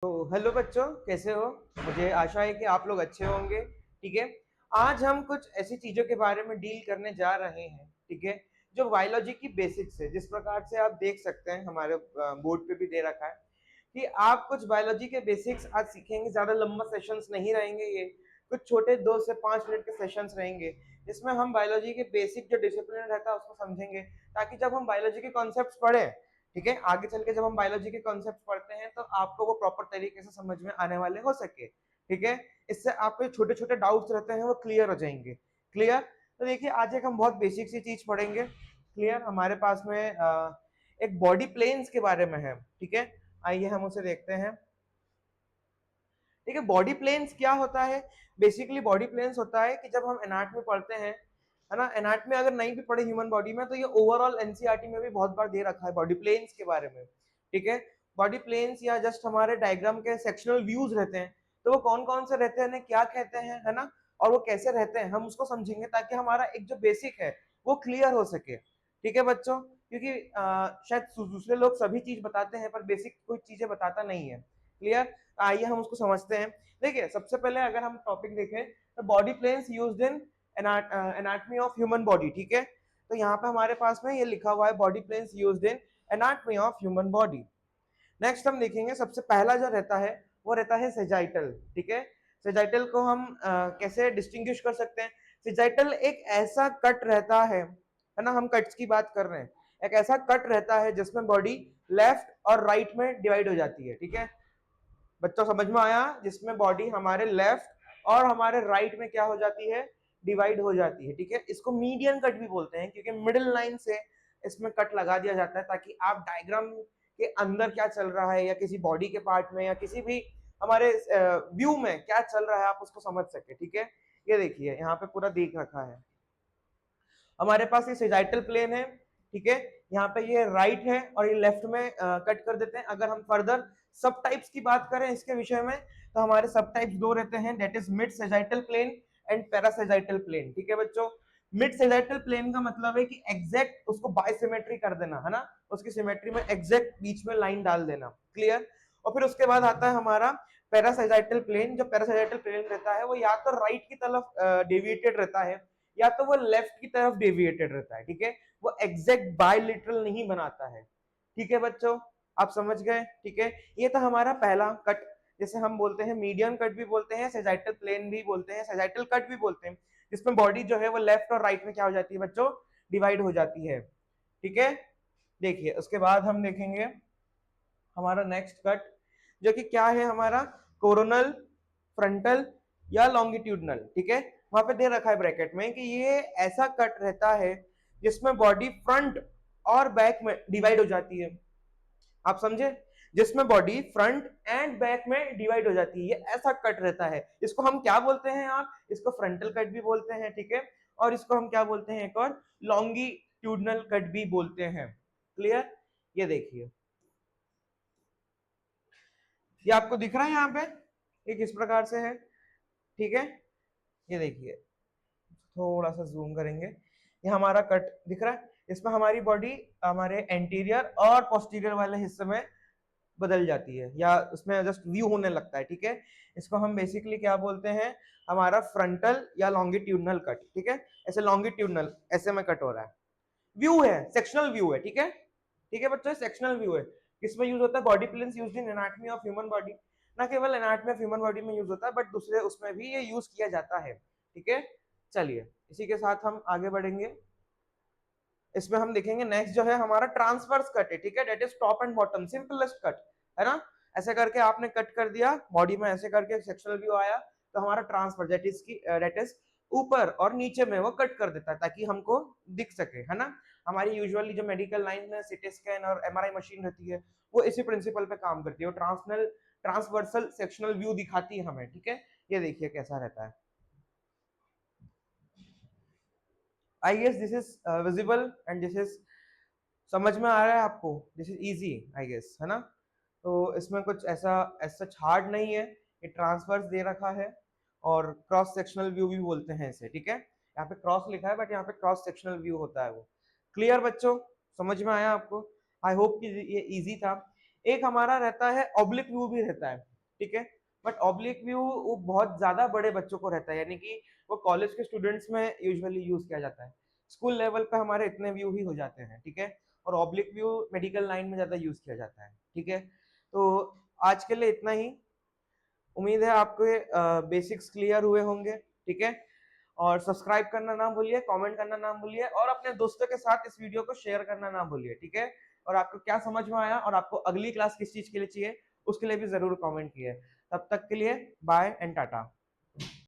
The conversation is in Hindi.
तो हेलो बच्चों, कैसे हो? मुझे आशा है कि आप लोग अच्छे होंगे। ठीक है। आज हम कुछ ऐसी चीजों के बारे में डील करने जा रहे हैं, ठीक है, जो बायोलॉजी की बेसिक्स है। जिस प्रकार से आप देख सकते हैं, हमारे बोर्ड पे भी दे रखा है कि आप कुछ बायोलॉजी के बेसिक्स आज सीखेंगे। ज्यादा लंबा सेशंस नहीं रहेंगे ये, कुछ छोटे 2 से 5 मिनट के सेशंस रहेंगे, जिसमें हम बायोलॉजी के बेसिक जो डिसिप्लिन रहता है उसको समझेंगे, ताकि जब हम बायोलॉजी के कॉन्सेप्ट्स पढ़ें, ठीक है, आगे चल के जब हम बायोलॉजी के कॉन्सेप्ट पढ़ते हैं तो आपको वो प्रॉपर तरीके से समझ में आने वाले हो सके। ठीक है। इससे आपके छोटे छोटे डाउट्स रहते हैं वो क्लियर हो जाएंगे। क्लियर। तो देखिए, आज एक हम बहुत बेसिक सी चीज पढ़ेंगे। क्लियर। हमारे पास में एक बॉडी प्लेन्स के बारे में है। ठीक है। आइए हम उसे देखते हैं। ठीक है। बॉडी प्लेन्स क्या होता है? बेसिकली बॉडी प्लेन्स होता है कि जब हम एनाटॉमी पढ़ते हैं, है ना, एनाटॉमी अगर नहीं भी पढ़े ह्यूमन बॉडी में, तो ये ओवरऑल एनसीईआरटी में भी बहुत बार दे रखा है बॉडी प्लेन्स के बारे में। ठीक है। बॉडी प्लेन्स या जस्ट हमारे डायग्राम के सेक्शनल व्यूज रहते हैं, तो वो कौन कौन से रहते हैं, क्या कहते हैं, है ना, और वो कैसे रहते हैं, हम उसको समझेंगे, ताकि हमारा एक जो बेसिक है वो क्लियर हो सके। ठीक है बच्चों, क्योंकि शायद दूसरे लोग सभी चीज बताते हैं पर बेसिक कोई चीजें बताता नहीं है। क्लियर। आइए हम उसको समझते हैं। देखिए, सबसे पहले अगर हम टॉपिक देखें तो body planes used in anatomy of human body. ठीक है। तो यहाँ पे हमारे पास में ये लिखा हुआ है, body planes used in anatomy of human body. Next हम देखेंगे, सबसे पहला जो रहता है वो रहता है सेजाइटल। ठीक है। सेजाइटल को हम कैसे डिस्टिंग्विश कर सकते हैं? सेजाइटल एक ऐसा कट रहता है ना, हम कट्स की बात कर रहे हैं। एक ऐसा कट रहता है जिसमें बॉडी लेफ्ट और राइट में डिवाइड हो जाती है। ठीक है बच्चों, समझ में आया? जिसमें बॉडी हमारे लेफ्ट और हमारे राइट में क्या हो जाती है, डिवाइड हो जाती है। ठीक है। इसको मीडियन कट भी बोलते हैं, क्योंकि मिडिल लाइन से इसमें कट लगा दिया जाता है, ताकि आप डायग्राम के अंदर क्या चल रहा है, या किसी बॉडी के पार्ट में, या किसी भी हमारे व्यू में क्या चल रहा है, आप उसको समझ सके। ठीक है। ये देखिए, यहाँ पे पूरा देख रखा है। हमारे पास ये सेजाइटल प्लेन है। ठीक है। यहाँ पे ये राइट है और ये लेफ्ट में कट कर देते हैं। अगर हम फर्दर सब टाइप्स की बात करें इसके विषय में, तो हमारे सब टाइप्स दो रहते हैं, that is mid sagittal plane and parasagittal plane. ठीक है बच्चों, मिड सेजाइटल प्लेन का मतलब है कि एग्जैक्ट उसको बायसिमेट्री कर देना, है ना, उसकी सिमेट्री में एग्जैक्ट बीच में लाइन डाल देना। क्लियर। और फिर उसके बाद आता है हमारा पैरासेजाइटल प्लेन। जो पैरासेजाइटल प्लेन रहता है वो या तो राइट की तरफ डेविएटेड रहता है, या तो वो लेफ्ट की तरफ डेविएटेड रहता है। ठीक है। वो एग्जैक्ट बायलिटरल नहीं बनाता है। ठीक है बच्चों, आप समझ गए? ठीक है। ये था हमारा पहला कट, जिसे हम बोलते हैं मीडियन कट भी बोलते हैं, सेजाइटल प्लेन भी बोलते हैं, सेजाइटल कट भी बोलते हैं, जिसमें बॉडी जो है वो लेफ्ट और राइट में क्या हो जाती है बच्चों, डिवाइड हो जाती है। ठीक है। देखिए, उसके बाद हम देखेंगे हमारा नेक्स्ट कट, जो कि क्या है हमारा, कोरोनल, फ्रंटल या लॉन्गिट्यूडनल। ठीक है। वहां पे दे रखा है ब्रैकेट में कि ये ऐसा कट रहता है जिसमें बॉडी फ्रंट और बैक में डिवाइड हो जाती है। आप समझे? जिसमें बॉडी फ्रंट एंड बैक में डिवाइड हो जाती है, ये ऐसा कट रहता है। इसको हम क्या बोलते हैं आप? इसको फ्रंटल कट भी बोलते हैं। ठीक है। और इसको हम क्या बोलते हैं, एक और लॉन्गिट्यूडनल कट भी बोलते हैं। क्लियर। ये देखिए, ये आपको दिख रहा है यहाँ पे, ये किस प्रकार से है। ठीक है। ये देखिए, थोड़ा सा जूम करेंगे, ये हमारा कट दिख रहा है। इसमें हमारी बॉडी हमारे एंटीरियर और पोस्टीरियर वाले हिस्से में बदल जाती है, या उसमें जस्ट व्यू होने लगता है। ठीक है। इसको हम बेसिकली क्या बोलते हैं, हमारा फ्रंटल या लॉन्गिट्यूडनल कट। ठीक है। ऐसे लॉन्गिट्यूडनल ऐसे में कट हो रहा है, व्यू है, सेक्शनल व्यू है। ठीक है। ठीक है बच्चों, सेक्शनल व्यू है। किसमें यूज होता है? Body planes used in anatomy of human body. ना केवल एनाटॉमी ऑफ ह्यूमन बॉडी में यूज होता है, बट दूसरे उसमें भी ये यूज किया जाता है। ठीक है। चलिए, इसी के साथ हम आगे बढ़ेंगे। इसमें हम देखेंगे नेक्स्ट जो है हमारा ट्रांसवर्स कट है। ठीक है। That is top and bottom, simplest cut, है ना। ऐसे करके आपने कट कर दिया बॉडी में, ऐसे करके सेक्शनल व्यू आया, तो हमारा ट्रांसवर्स दैट इज ऊपर और नीचे में वो कट कर देता है, ताकि हमको दिख सके, है ना। हमारी यूजुअली जो मेडिकल लाइन में सीटी स्कैन और एमआरआई मशीन रहती है, वो इसी प्रिंसिपल पे काम करती है, वो ट्रांसवर्सल सेक्शनल व्यू दिखाती है हमें। ठीक है। ये देखिए कैसा रहता है। I guess this is visible and this is, समझ में आ रहा है आपको? This is easy I guess, है ना। तो इसमें कुछ ऐसा सच हार्ड नहीं है, ये ट्रांसवर्स दे रखा है, और क्रॉस सेक्शनल व्यू भी बोलते हैं इसे। ठीक है। यहाँ पे क्रॉस लिखा है, बट यहाँ पे क्रॉस सेक्शनल व्यू होता है वो। क्लियर बच्चों, समझ में आया आपको? आई होप कि ये इजी था। एक हमारा रहता है ऑब्लिक व्यू भी रहता है। ठीक है। बट ऑब्लिक व्यू वो बहुत ज्यादा बड़े बच्चों को रहता है, यानी कि वो कॉलेज के स्टूडेंट्स में यूजुअली यूज किया जाता है। स्कूल लेवल पे हमारे इतने व्यू ही हो जाते हैं, ठीक है। और ऑब्लिक व्यू मेडिकल लाइन में ज्यादा यूज किया जाता है, ठीक है। तो आज के लिए इतना ही। उम्मीद है आपके बेसिक्स क्लियर हुए होंगे, ठीक है। और सब्सक्राइब करना ना भूलिए, कमेंट करना ना भूलिए, और अपने दोस्तों के साथ इस वीडियो को शेयर करना ना भूलिए, ठीक है। और आपको क्या समझ में आया और आपको अगली क्लास किस चीज के लिए चाहिए, उसके लिए भी जरूर कमेंट किए। तब तक के लिए बाय एंड टाटा।